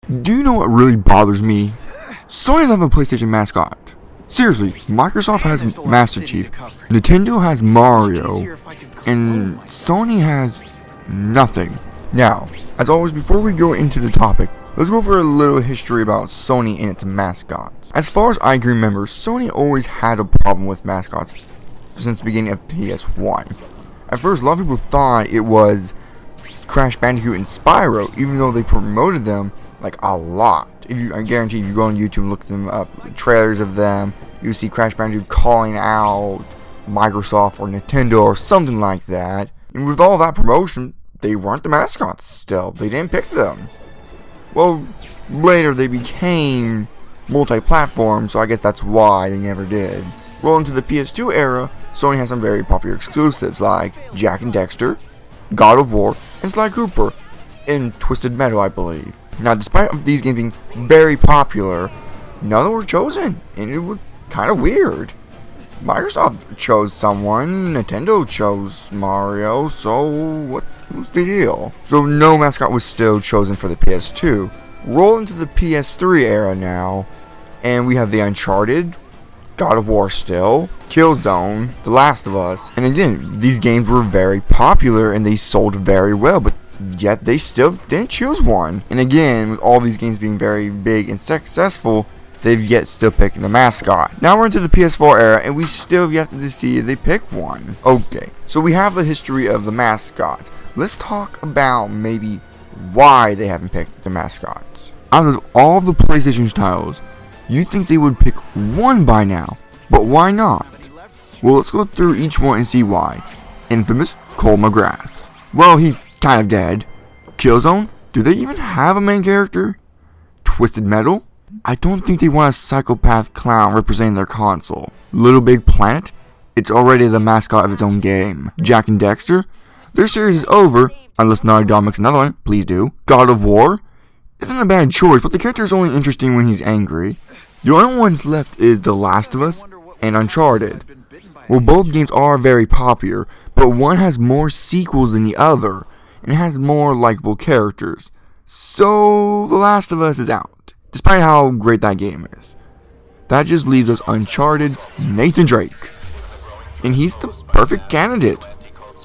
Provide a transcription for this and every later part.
Do you know what really bothers me? Sony doesn't have a PlayStation mascot. Seriously, Microsoft has Master Chief, Nintendo has Mario, and Sony has nothing. Now, as always, before we go into the topic, let's go over a little history about Sony and its mascots. As far as I can remember, Sony always had a problem with mascots since the beginning of PS1. At first, a lot of people thought it was Crash Bandicoot and Spyro, even though they promoted them like a lot. I guarantee if you go on YouTube and look them up, trailers of them, you see Crash Bandicoot calling out Microsoft or Nintendo or something like that. And with all that promotion, they weren't the mascots still. They didn't pick them. Well, later they became multi-platform, so I guess that's why they never did. Well, into the PS2 era, Sony has some very popular exclusives like Jak and Daxter, God of War, and Sly Cooper, in Twisted Metal, I believe. Now, despite these games being very popular, none of them were chosen, and it was kind of weird. Microsoft chose someone, Nintendo chose Mario, so what's the deal? So no mascot was still chosen for the PS2. Roll into the PS3 era now, and we have the Uncharted, God of War still, Killzone, The Last of Us, and again, these games were very popular and they sold very well, but yet they still didn't choose one. And again, with all these games being very big and successful, they've yet still picked a mascot. Now we're into the PS4 era, and we still have yet to see if they pick one. Okay, so we have the history of the mascots. Let's talk about maybe why they haven't picked the mascots. Out of all the PlayStation titles, you think they would pick one by now, but why not? Well, let's go through each one and see why. Infamous Cole McGrath. Well, he's kind of dead. Killzone? Do they even have a main character? Twisted Metal? I don't think they want a psychopath clown representing their console. Little Big Planet? It's already the mascot of its own game. Jak and Daxter? Their series is over, unless Naughty Dog makes another one, please do. God of War? Isn't a bad choice, but the character is only interesting when he's angry. The only ones left is The Last of Us and Uncharted. Well, both games are very popular, but one has more sequels than the other, and it has more likable characters. So, The Last of Us is out, despite how great that game is. That just leaves us Uncharted's Nathan Drake. And he's the perfect candidate.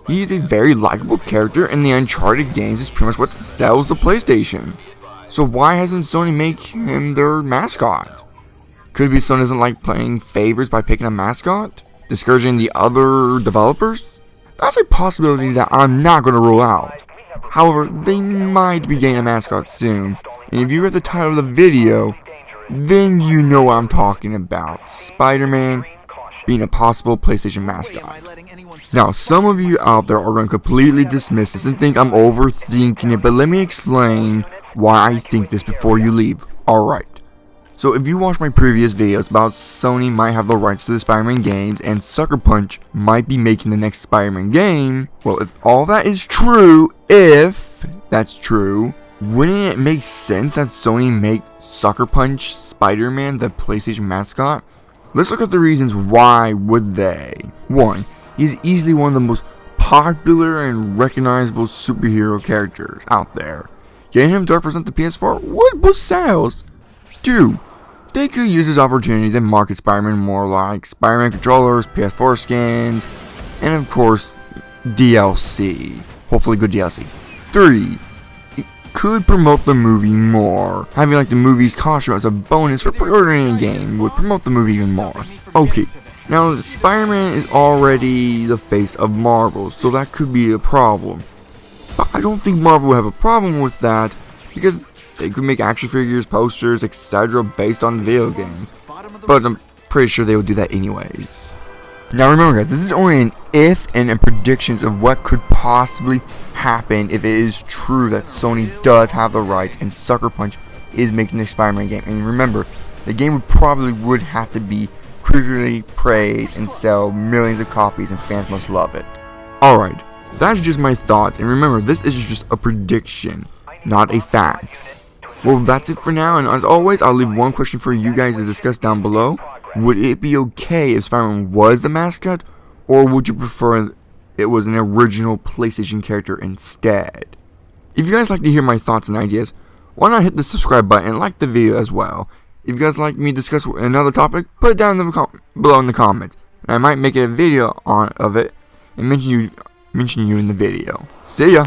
He is a very likable character, and the Uncharted games is pretty much what sells the PlayStation. So why hasn't Sony made him their mascot? Could it be Sony doesn't like playing favors by picking a mascot? Discouraging the other developers? That's a possibility that I'm not going to rule out. However, they might be getting a mascot soon, and if you read the title of the video, then you know what I'm talking about. Spider-Man being a possible PlayStation mascot. Now, some of you out there are going to completely dismiss this and think I'm overthinking it, but let me explain why I think this before you leave. Alright. So if you watch my previous videos about Sony might have the rights to the Spider-Man games and Sucker Punch might be making the next Spider-Man game, well, if all that is true, if that's true, wouldn't it make sense that Sony make Sucker Punch Spider-Man the PlayStation mascot? Let's look at the reasons why would they. 1. He's easily one of the most popular and recognizable superhero characters out there. Getting him to represent the PS4 would boost sales. 2. They could use this opportunity to market Spider-Man more like Spider-Man controllers, PS4 skins, and of course, DLC. Hopefully good DLC. 3. It could promote the movie more. Having like the movie's costume as a bonus for pre-ordering a game would promote the movie even more. Okay, now Spider-Man is already the face of Marvel, so that could be a problem. But I don't think Marvel will have a problem with that, because they could make action figures, posters, etc. based on video games. But I'm pretty sure they would do that anyways. Now remember guys, this is only an if and a predictions of what could possibly happen if it is true that Sony does have the rights and Sucker Punch is making the Spider-Man game. And remember, the game would have to be critically praised and sell millions of copies, and fans must love it. Alright, that's just my thoughts, and remember, this is just a prediction, not a fact. Well, that's it for now, and as always, I'll leave one question for you guys to discuss down below. Would it be okay if Spider-Man was the mascot, or would you prefer it was an original PlayStation character instead? If you guys like to hear my thoughts and ideas, why not hit the subscribe button and like the video as well. If you guys like me to discuss another topic, put it down in below in the comments. I might make a video of it and mention you in the video. See ya!